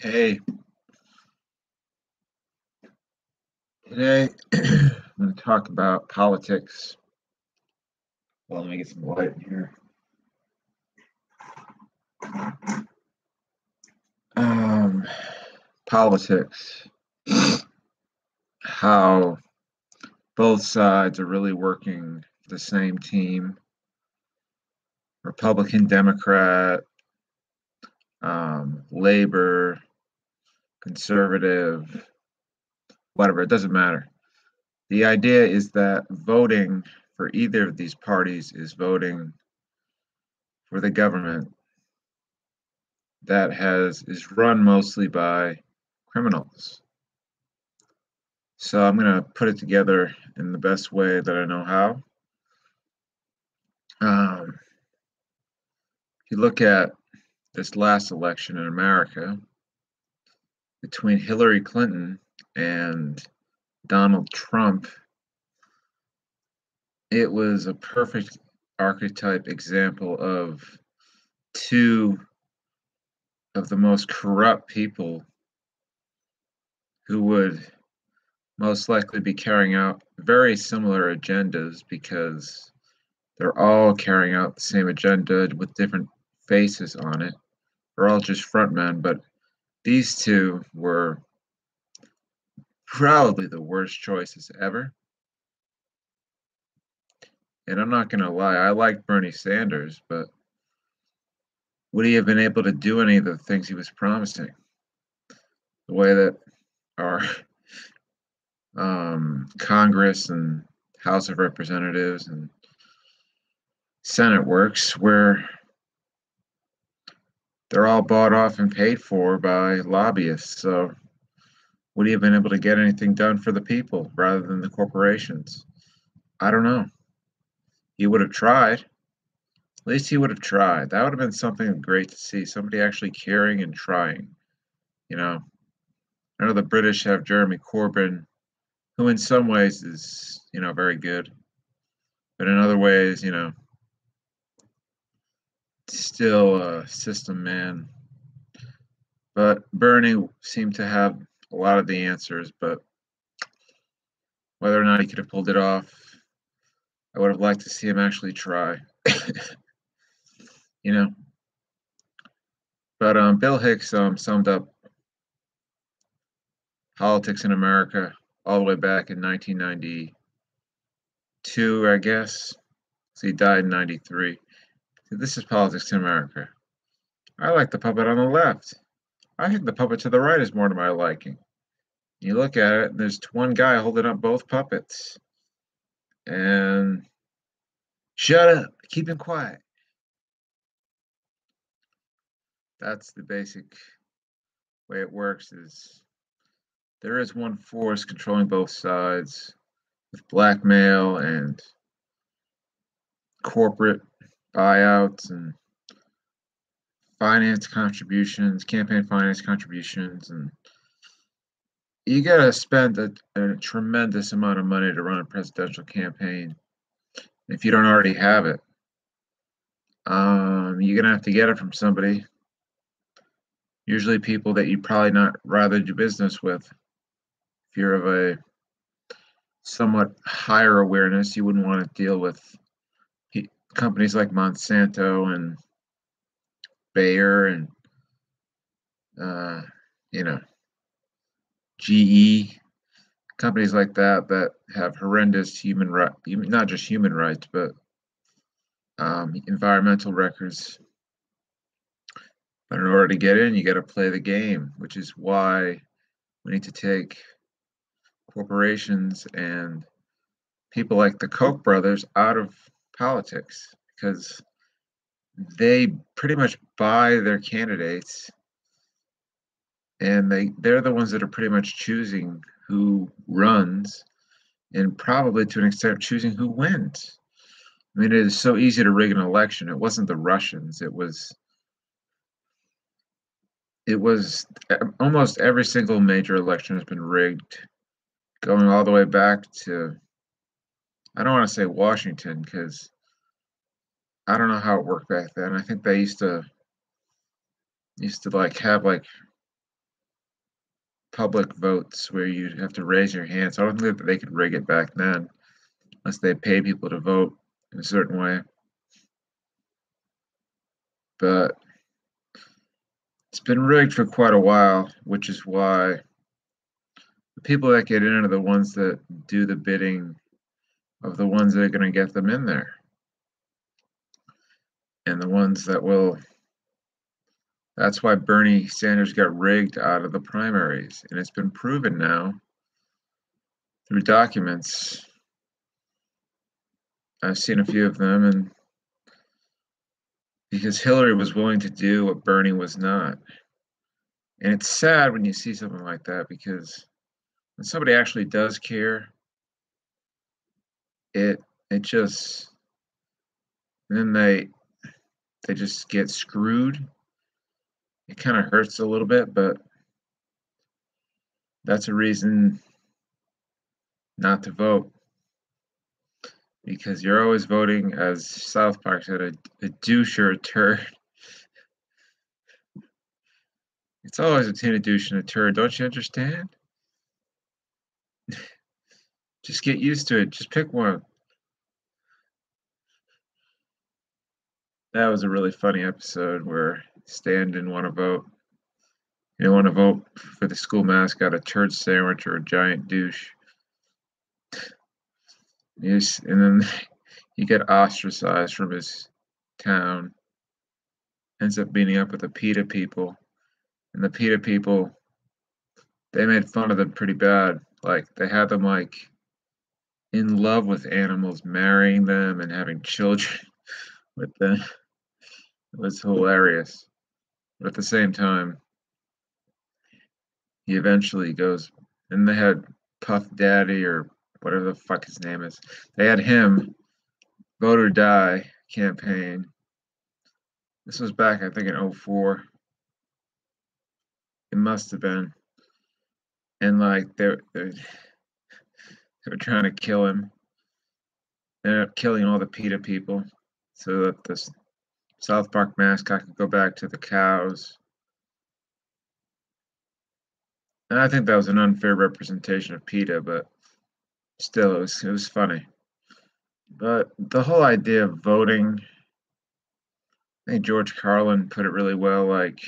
Hey, today I'm going to talk about politics. Well, let me get some light in here. Um, Politics, how both sides are really working for the same team, Republican, Democrat, Labor, Conservative, whatever, it doesn't matter. The idea is that voting for either of these parties is voting for the government that is run mostly by criminals. So I'm going to put it together in the best way that I know how. If you look at this last election in America between Hillary Clinton and Donald Trump, it was a perfect archetype example of two of the most corrupt people who would most likely be carrying out very similar agendas because they're all carrying out the same agenda with different faces on it. They're all just frontmen, but these two were probably the worst choices ever. And I'm not going to lie, I like Bernie Sanders, but would he have been able to do any of the things he was promising? The way that our Congress and House of Representatives and Senate works, where they're all bought off and paid for by lobbyists. So would he have been able to get anything done for the people rather than the corporations? I don't know. He would have tried. At least he would have tried. That would have been something great to see. Somebody actually caring and trying. You know, I know the British have Jeremy Corbyn, who in some ways is, very good. But in other ways, still a system man. But Bernie seemed to have a lot of the answers, but whether or not he could have pulled it off, I would have liked to see him actually try. you know. But Bill Hicks summed up politics in America all the way back in 1992, I guess. So he died in 93. So this is politics in America. I like the puppet on the left. I think the puppet to the right is more to my liking. You look at it, and there's one guy holding up both puppets. And shut up, keep him quiet. That's the basic way it works is there is one force controlling both sides with blackmail and corporate buyouts and finance contributions, campaign finance contributions, and you got to spend a tremendous amount of money to run a presidential campaign. If you don't already have it, you're gonna have to get it from somebody. Usually, people that you'd probably not rather do business with. If you're of a somewhat higher awareness, you wouldn't want to deal with companies like Monsanto and Bayer and uh, you know GE, companies like that that have horrendous human right, not just human rights, but environmental records. But in order to get in, you got to play the game, which is why we need to take corporations and people like the Koch brothers out of politics because they pretty much buy their candidates and they're the ones that are pretty much choosing who runs and probably to an extent choosing who wins. I mean, it is so easy to rig an election. It wasn't the Russians. It was almost every single major election has been rigged, going all the way back to, I don't want to say Washington because I don't know how it worked back then. I think they used to like have like public votes where you'd have to raise your hand. So I don't think that they could rig it back then unless they pay people to vote in a certain way. But it's been rigged for quite a while, which is why the people that get in are the ones that do the bidding of the ones that are going to get them in there. And the ones that will. That's why Bernie Sanders got rigged out of the primaries. And it's been proven now through documents. I've seen a few of them, and because Hillary was willing to do what Bernie was not. And it's sad when you see something like that, because when somebody actually does care, it just, and then they just get screwed. It kind of hurts a little bit, but that's a reason not to vote, because you're always voting, as South Park said, a douche or a turd. It's always between a douche and a turd. Don't you understand? Just get used to it. Just pick one. That was a really funny episode where Stan didn't want to vote. He didn't want to vote for the school mascot, a turd sandwich or a giant douche. And then he got ostracized from his town. Ends up meeting up with the PETA people. And the PETA people, they made fun of them pretty bad. Like, they had them, like, in love with animals, marrying them and having children with them. It was hilarious. But at the same time, he eventually goes, and they had Puff Daddy, or whatever the fuck his name is. They had him, Vote or Die campaign. This was back, I think, in 2004. It must have been. And, like, they were trying to kill him. They ended up killing all the PETA people so that the South Park mascot could go back to the cows. And I think that was an unfair representation of PETA, but still, it was funny. But the whole idea of voting, I think George Carlin put it really well. Like,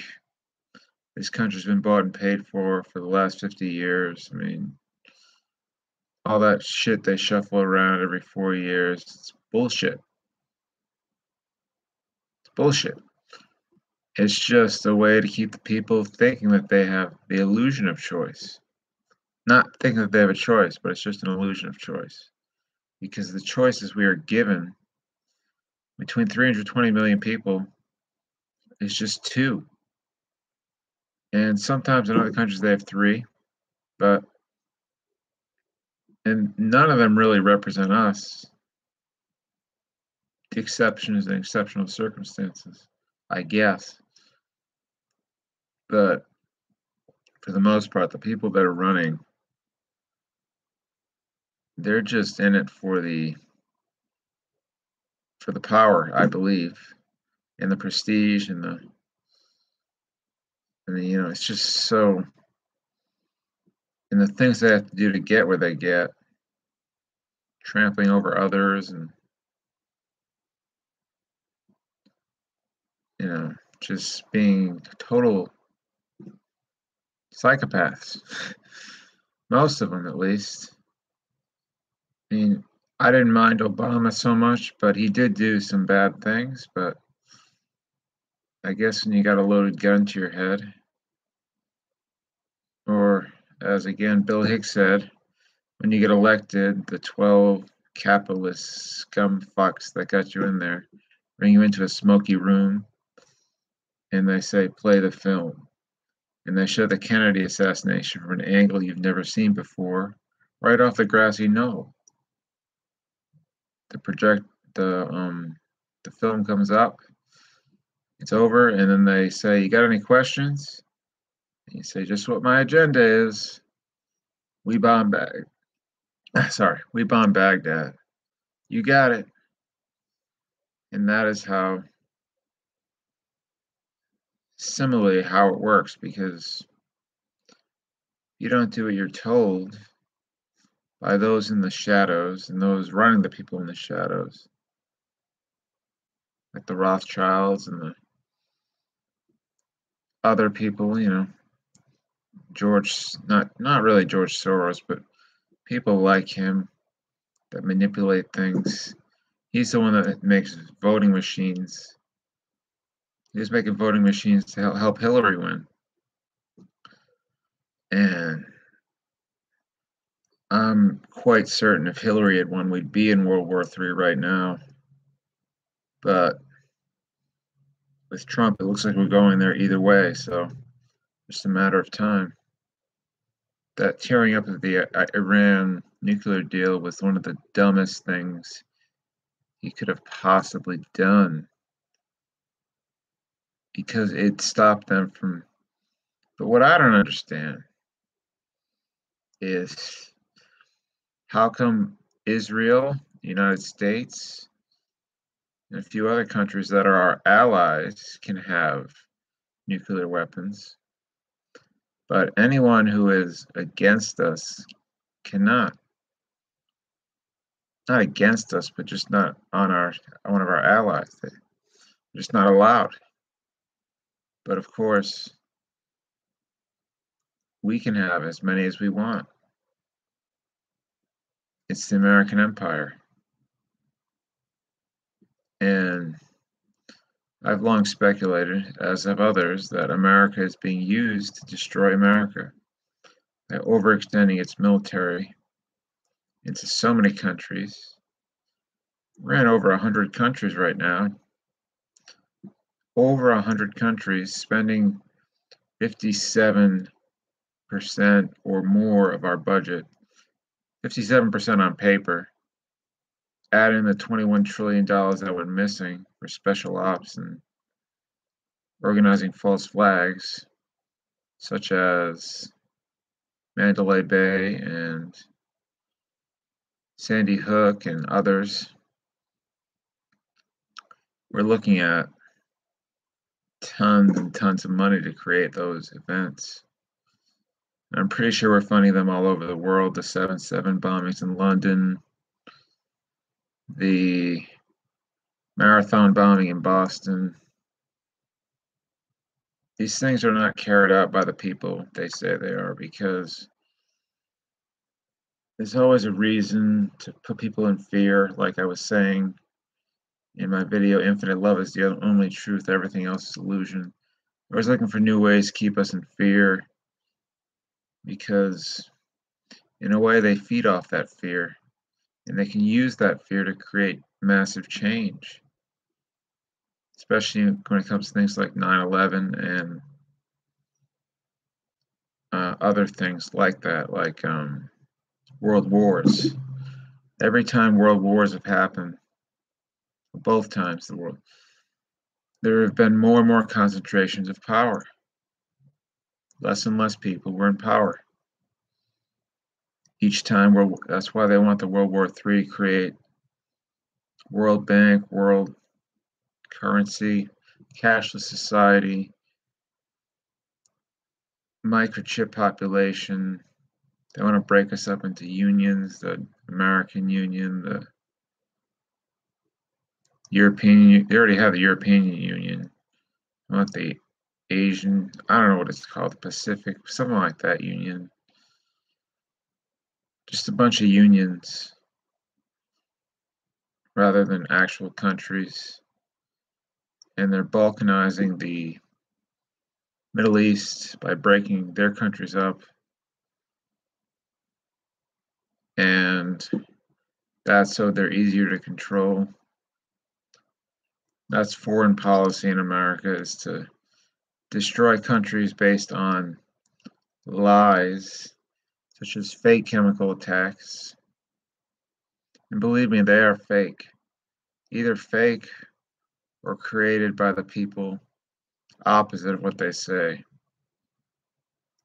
this country's been bought and paid for the last 50 years. I mean, all that shit they shuffle around every 4 years, it's bullshit. It's bullshit. It's just a way to keep the people thinking that they have the illusion of choice. Not thinking that they have a choice, but it's just an illusion of choice. Because the choices we are given between 320 million people is just two. And sometimes in other countries they have three, and none of them really represent us. The exception is in exceptional circumstances, I guess. But for the most part, the people that are running, they're just in it for the power, I believe, and the prestige and the it's just so, and the things they have to do to get where they get, trampling over others, and just being total psychopaths. Most of them, at least. I mean, I didn't mind Obama so much, but he did do some bad things. But I guess when you got a loaded gun to your head, or as again Bill Hicks said, when you get elected, the 12 capitalist scum fucks that got you in there bring you into a smoky room, and they say, play the film. And they show the Kennedy assassination from an angle you've never seen before, right off the grassy knoll. The film comes up, it's over, and then they say, you got any questions? And you say, just what my agenda is. We bomb we bomb Baghdad. You got it. And that is how, similarly, how it works, because You don't do what you're told by those in the shadows and those running the people in the shadows, like the Rothschilds and the other people, George, not really George Soros, but people like him that manipulate things. He's the one that makes voting machines. He's making voting machines to help Hillary win. And I'm quite certain if Hillary had won, we'd be in World War III right now. But with Trump, it looks like we're going there either way. So just a matter of time. That tearing up of the Iran nuclear deal was one of the dumbest things he could have possibly done, because it stopped them from. But what I don't understand is how come Israel, the United States, and a few other countries that are our allies can have nuclear weapons, but anyone who is against us cannot. Not against us, but just not on one of our allies. They're just not allowed. But of course, we can have as many as we want. It's the American empire. And I've long speculated, as have others, that America is being used to destroy America by overextending its military into so many countries. We're in over 100 countries right now. Over 100 countries, spending 57% or more of our budget, 57% on paper, add in the $21 trillion that we're missing for special ops and organizing false flags, such as Mandalay Bay and Sandy Hook and others. We're looking at tons and tons of money to create those events. And I'm pretty sure we're funding them all over the world. The 7/7 bombings in London, the marathon bombing in Boston. These things are not carried out by the people they say they are, because there's always a reason to put people in fear. Like I was saying in my video, Infinite Love is the only truth, everything else is illusion. I was looking for new ways to keep us in fear, because in a way they feed off that fear, and they can use that fear to create massive change, especially when it comes to things like 9/11 and other things like that, like world wars. Every time world wars have happened, both times there have been more and more concentrations of power. Less and less people were in power. Each time, that's why they want the World War III create World Bank, world currency, cashless society, microchip population. They want to break us up into unions, the American Union, the European Union. They already have the European Union. I want the Asian, I don't know what it's called, the Pacific, something like that union. Just a bunch of unions rather than actual countries. And they're balkanizing the Middle East by breaking their countries up. And that's so they're easier to control. That's foreign policy in America, is to destroy countries based on lies, such as fake chemical attacks. And believe me, they are fake. Either fake or created by the people opposite of what they say.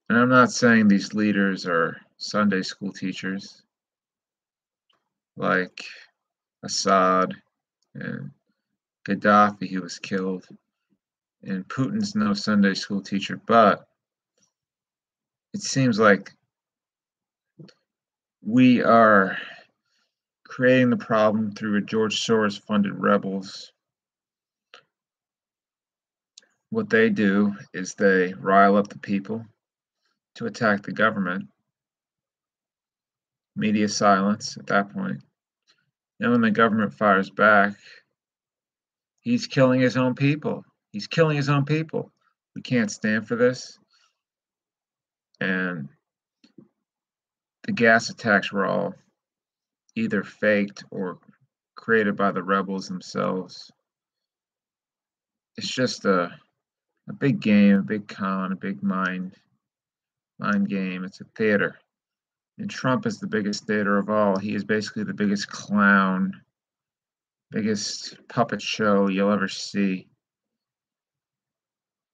And I'm not saying these leaders are Sunday school teachers like Assad and Gaddafi, who was killed, and Putin's no Sunday school teacher, but it seems like We are creating the problem through a George Soros-funded rebels. What they do is they rile up the people to attack the government. Media silence at that point. And when the government fires back, he's killing his own people. He's killing his own people. We can't stand for this. And the gas attacks were all either faked or created by the rebels themselves. It's just a big game, a big con, a big mind game. It's a theater. And Trump is the biggest theater of all. He is basically the biggest clown, biggest puppet show you'll ever see.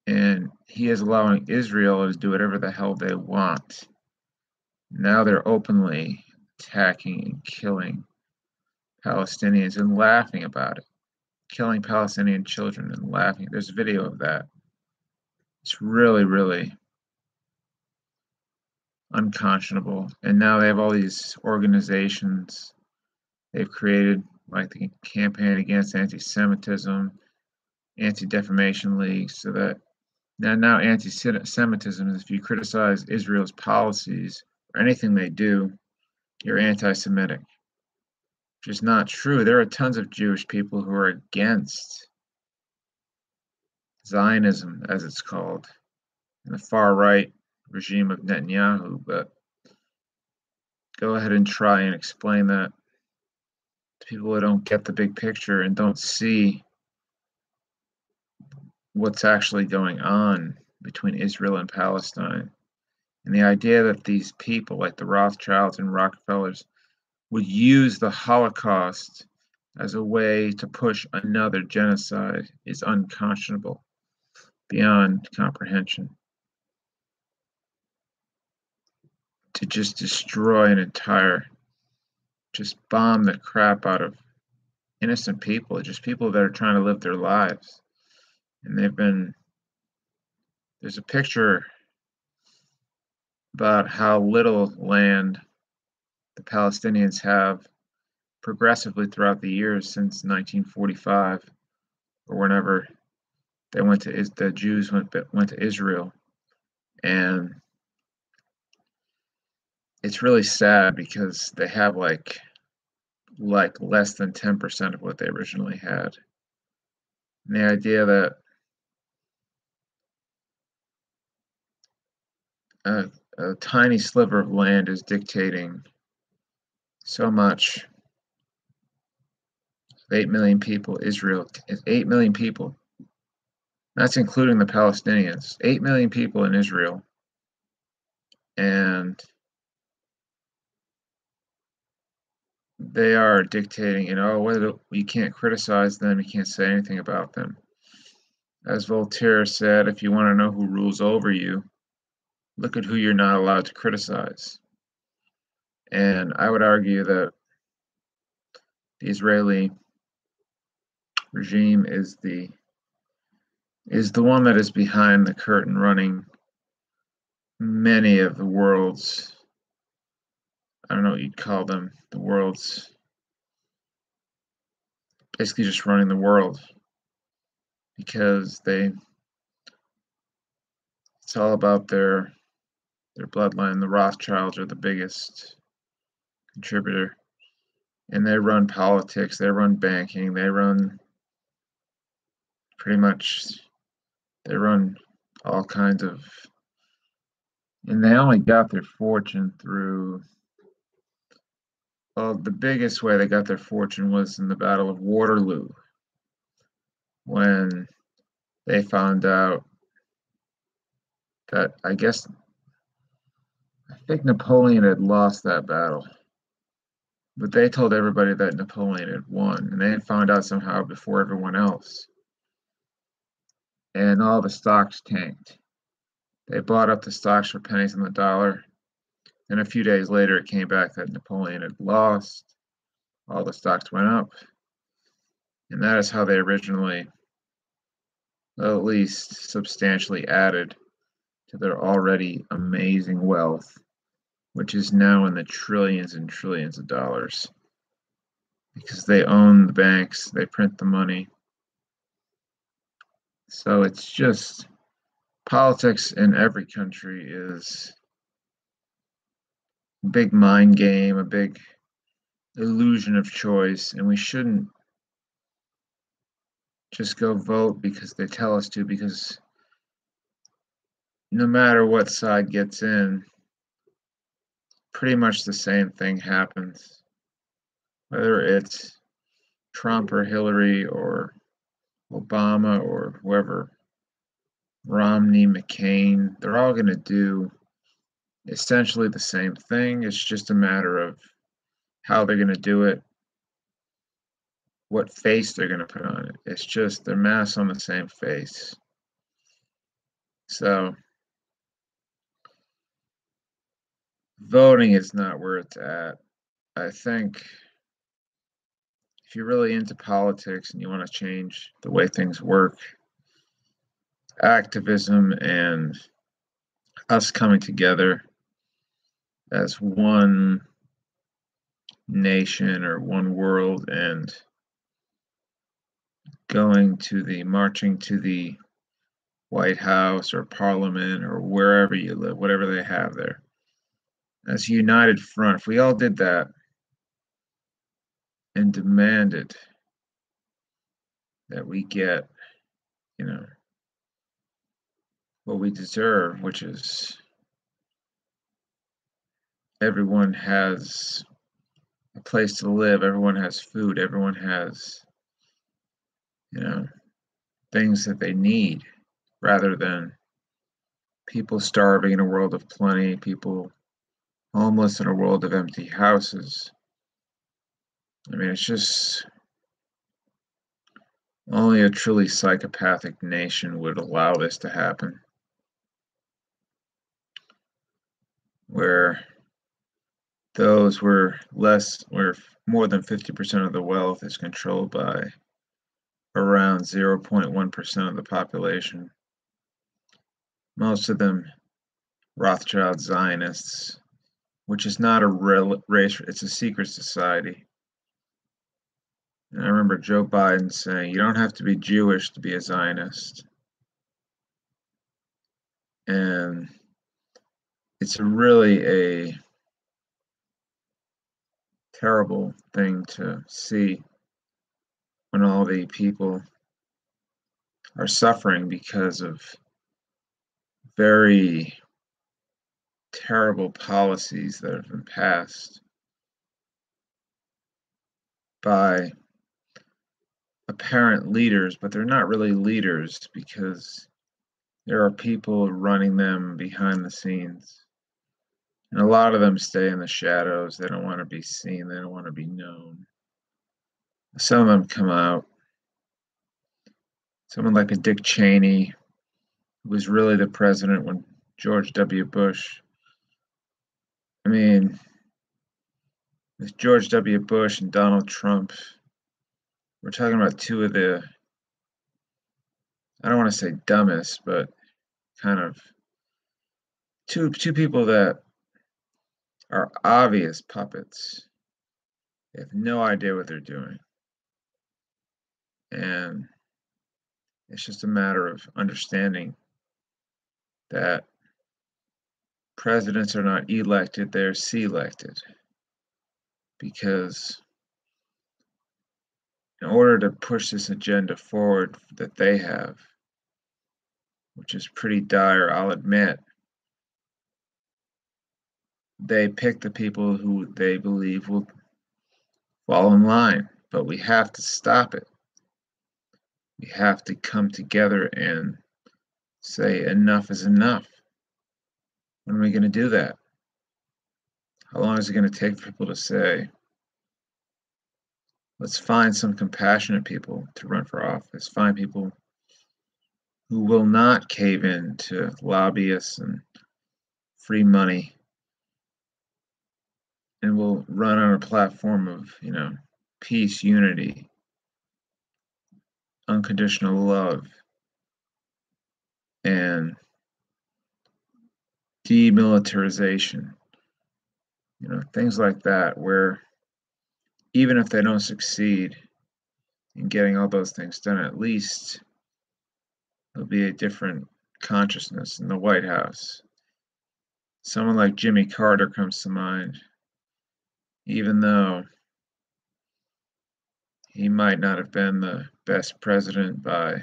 And he is allowing Israel to do whatever the hell they want. Now they're openly attacking and killing Palestinians and laughing about it. Killing Palestinian children and laughing. There's a video of that. It's really, really unconscionable. And now they have all these organizations they've created, like the Campaign Against Anti-Semitism, Anti-Defamation League, so that now anti-Semitism is if you criticize Israel's policies or anything they do, you're anti-Semitic, which is not true. There are tons of Jewish people who are against Zionism, as it's called, and the far-right regime of Netanyahu, but go ahead and try and explain that to people who don't get the big picture and don't see what's actually going on between Israel and Palestine. And the idea that these people, like the Rothschilds and Rockefellers, would use the Holocaust as a way to push another genocide is unconscionable, beyond comprehension. To just destroy an entire, just bomb the crap out of innocent people, just people that are trying to live their lives. And there's a picture about how little land the Palestinians have progressively throughout the years since 1945, or whenever the Jews went to Israel. And it's really sad because they have like less than 10% of what they originally had. And the idea that a tiny sliver of land is dictating so much. 8 million people, Israel is 8 million people. That's including the Palestinians. 8 million people in Israel. And they are dictating, you can't criticize them, you can't say anything about them. As Voltaire said, if you want to know who rules over you, look at who you're not allowed to criticize. And I would argue that the Israeli regime is the one that is behind the curtain, running many of the world's, I don't know what you'd call them, the world's, basically just running the world, because it's all about their bloodline. The Rothschilds are the biggest contributor, and they run politics, they run banking, they run all kinds of, and they only got their fortune through, well, the biggest way they got their fortune was in the Battle of Waterloo, when they found out that, I think Napoleon had lost that battle, but they told everybody that Napoleon had won, and they had found out somehow before everyone else. And all the stocks tanked. They bought up the stocks for pennies on the dollar, and a few days later it came back that Napoleon had lost. All the stocks went up, and that is how they originally, at least substantially, added to their already amazing wealth, which is now in the trillions and trillions of dollars because they own the banks, they print the money. So it's just politics in every country is a big mind game, a big illusion of choice, and we shouldn't just go vote because they tell us to, because no matter what side gets in, pretty much the same thing happens. Whether it's Trump or Hillary or Obama or whoever, Romney, McCain, they're all going to do essentially the same thing. It's just a matter of how they're going to do it, what face they're going to put on it. It's just they're masks on the same face. So voting is not where it's at. I think if you're really into politics and you want to change the way things work, activism and us coming together as one nation or one world and marching to the White House or Parliament or wherever you live, whatever they have there, as a united front. If we all did that and demanded that we get, what we deserve, which is everyone has a place to live, everyone has food, everyone has, things that they need, rather than people starving in a world of plenty, people homeless in a world of empty houses. I mean, it's just only a truly psychopathic nation would allow this to happen, where where more than 50% of the wealth is controlled by around 0.1% of the population. Most of them Rothschild Zionists, which is not a real race, it's a secret society. And I remember Joe Biden saying, you don't have to be Jewish to be a Zionist. And it's really a terrible thing to see when all the people are suffering because of very terrible policies that have been passed by apparent leaders, but they're not really leaders because there are people running them behind the scenes. And a lot of them stay in the shadows. They don't want to be seen. They don't want to be known. Some of them come out. Someone like a Dick Cheney, who was really the president when George W. Bush. I mean, with George W. Bush and Donald Trump, we're talking about two of the, I don't want to say dumbest, but kind of two people that are obvious puppets. They have no idea what they're doing. And it's just a matter of understanding that presidents are not elected, they're selected. Because in order to push this agenda forward that they have, which is pretty dire, I'll admit, they pick the people who they believe will fall in line. But we have to stop it. We have to come together and say enough is enough. When are we going to do that? How long is it going to take for people to say, let's find some compassionate people to run for office, find people who will not cave in to lobbyists and free money, and will run on a platform of, peace, unity, unconditional love, and demilitarization, things like that, where even if they don't succeed in getting all those things done, at least there'll be a different consciousness in the White House. Someone like Jimmy Carter comes to mind, even though he might not have been the best president by,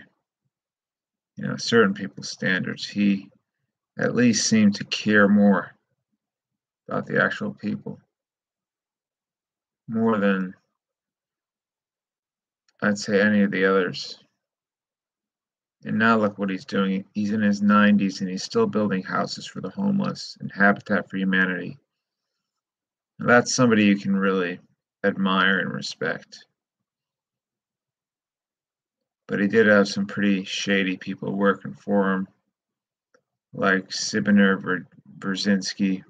certain people's standards. He at least seemed to care more about the actual people, more than I'd say any of the others. And now look what he's doing. He's in his 90s and he's still building houses for the homeless and Habitat for Humanity. And that's somebody you can really admire and respect. But he did have some pretty shady people working for him, like Sibiner Brzezinski,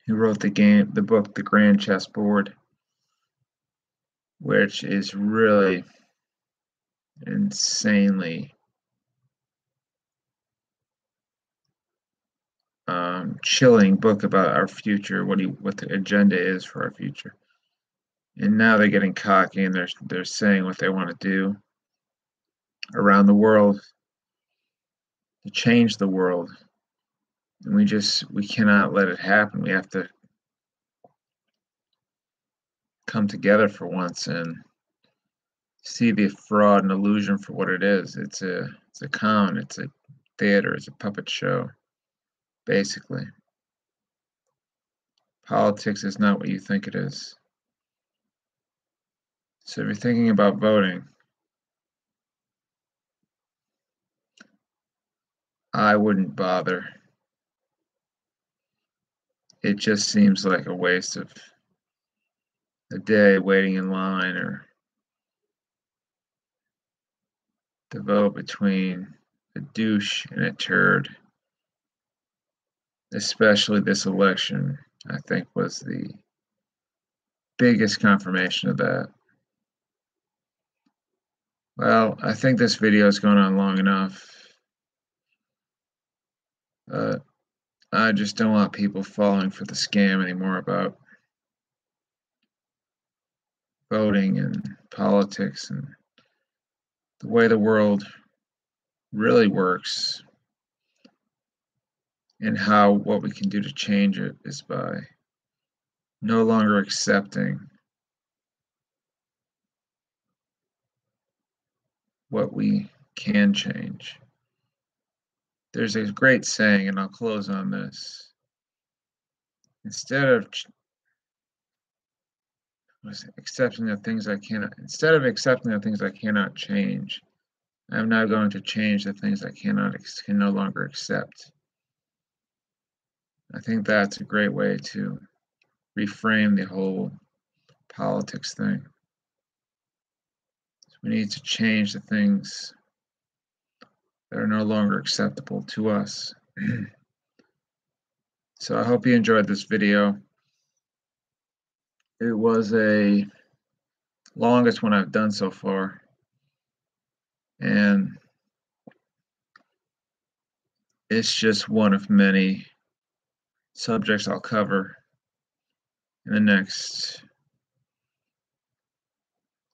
who wrote the book The Grand Chessboard, which is really insanely chilling book about our future, what the agenda is for our future. And now they're getting cocky and they're saying what they want to do around the world to change the world. And we cannot let it happen. We have to come together for once and see the fraud and illusion for what it is. It's a con, it's a theater, it's a puppet show, basically. Politics is not what you think it is. So if you're thinking about voting, I wouldn't bother. It just seems like a waste of a day waiting in line or to vote between a douche and a turd. Especially this election, I think, was the biggest confirmation of that. Well, I think this video has gone on long enough. I just don't want people falling for the scam anymore about voting and politics and the way the world really works, and how what we can do to change it is by no longer accepting what we can change. There's a great saying, and I'll close on this. Instead of accepting the things I cannot change, I'm now going to change the things I can no longer accept. I think that's a great way to reframe the whole politics thing. We need to change the things that are no longer acceptable to us. So I hope you enjoyed this video. It was a longest one I've done so far, and it's just one of many subjects I'll cover in the next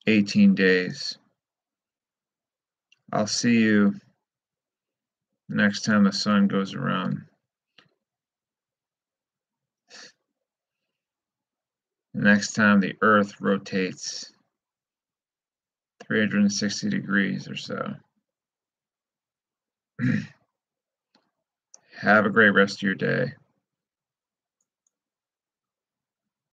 18 days. I'll see you next time the sun goes around. Next time the Earth rotates 360 degrees or so. Have a great rest of your day.